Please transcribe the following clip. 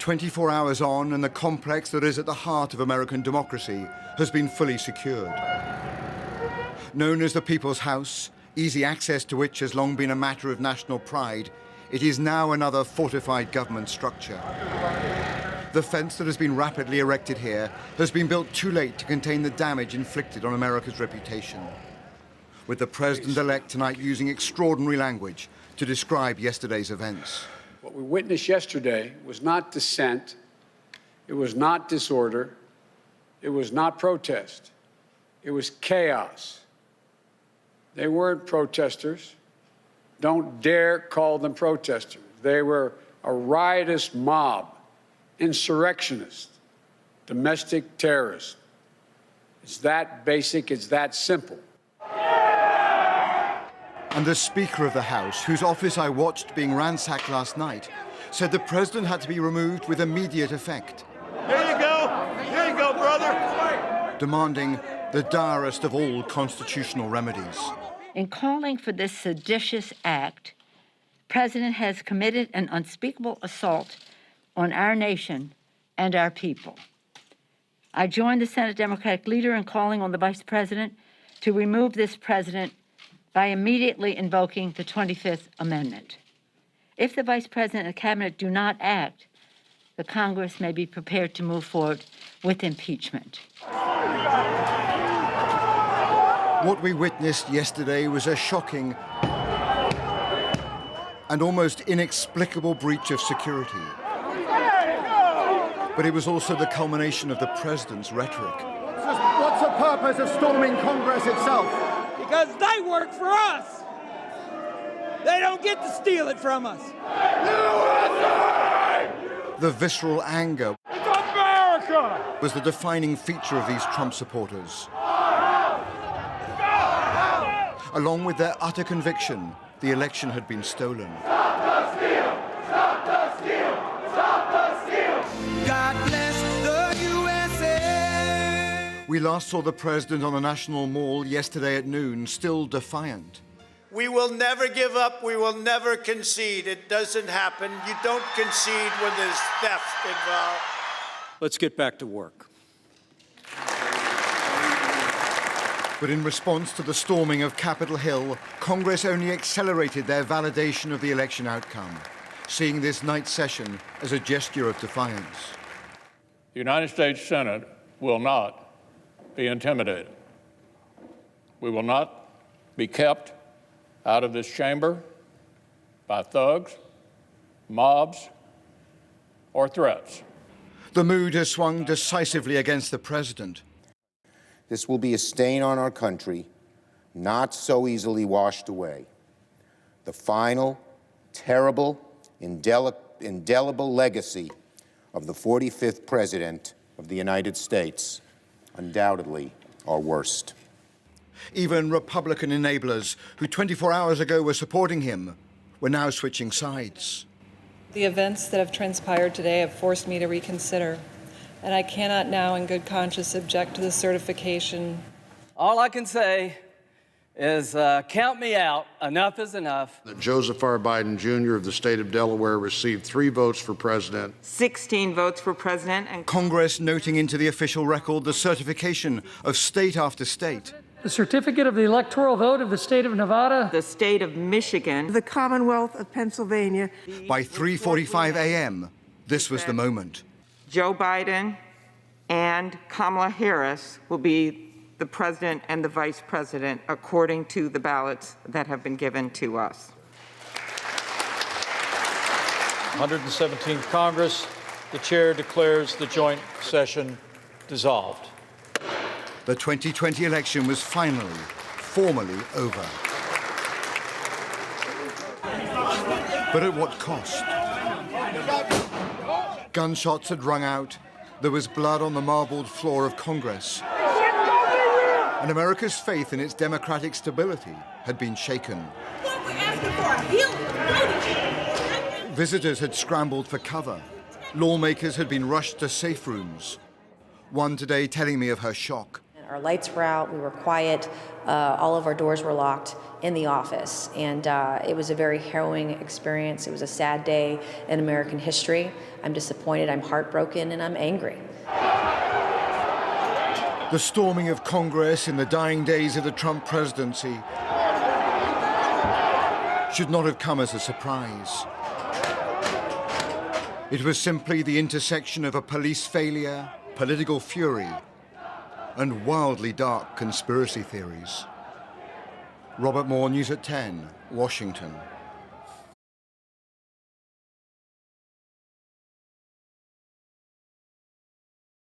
24 hours on, and the complex that is at the heart of American democracy has been fully secured. Known as the People's House, easy access to which has long been a matter of national pride, it is now another fortified government structure. The fence that has been rapidly erected here has been built too late to contain the damage inflicted on America's reputation, with the President-elect tonight using extraordinary language to describe yesterday's events. What we witnessed yesterday was not dissent, it was not disorder, it was not protest, it was chaos. They weren't protesters. Don't dare call them protesters. They were a riotous mob, insurrectionists, domestic terrorists. It's that basic, it's that simple. And the Speaker of the House, whose office I watched being ransacked last night, said the President had to be removed with immediate effect. There you go, brother. Demanding the direst of all constitutional remedies. In calling for this seditious act, the President has committed an unspeakable assault on our nation and our people. I join the Senate Democratic leader in calling on the Vice President to remove this President by immediately invoking the 25th Amendment. If the Vice President and the Cabinet do not act, the Congress may be prepared to move forward with impeachment. What we witnessed yesterday was a shocking and almost inexplicable breach of security. But it was also the culmination of the President's rhetoric. What's the purpose of storming Congress itself? Because they work for us. They don't get to steal it from us. USA! The visceral anger was the defining feature of these Trump supporters. Along with their utter conviction, the election had been stolen. Stop the steal! Stop the steal! Stop the steal! God bless the USA. We last saw the President on the National Mall yesterday at noon, still defiant. We will never give up. We will never concede. It doesn't happen. You don't concede when there's theft involved. Let's get back to work. But in response to the storming of Capitol Hill, Congress only accelerated their validation of the election outcome, seeing this night's session as a gesture of defiance. The United States Senate will not be intimidated. We will not be kept out of this chamber by thugs, mobs, or threats. The mood has swung decisively against the President. This will be a stain on our country, not so easily washed away. The final, terrible, indelible legacy of the 45th President of the United States, undoubtedly our worst. Even Republican enablers who 24 hours ago were supporting him were now switching sides. The events that have transpired today have forced me to reconsider, and I cannot now in good conscience object to the certification. All I can say is count me out. Enough is enough. Joseph R. Biden, Jr. of the state of Delaware received 3 votes for president. 16 votes for president. And Congress noting into the official record the certification of state after state. The certificate of the electoral vote of the state of Nevada, the state of Michigan, the Commonwealth of Pennsylvania. By 3:45 a.m., this was the moment. Joe Biden and Kamala Harris will be the president and the vice president according to the ballots that have been given to us. 117th Congress, the chair declares the joint session dissolved. The 2020 election was finally, formally over. But at what cost? Gunshots had rung out. There was blood on the marbled floor of Congress. And America's faith in its democratic stability had been shaken. What we're asking for, Visitors had scrambled for cover. Lawmakers had been rushed to safe rooms. One today telling me of her shock. Our lights were out, we were quiet, all of our doors were locked in the office, and it was a very harrowing experience. It was a sad day in American history. I'm disappointed, I'm heartbroken, and I'm angry. The storming of Congress in the dying days of the Trump presidency should not have come as a surprise. It was simply the intersection of a police failure, political fury, and wildly dark conspiracy theories. Robert Moore, News at 10, Washington.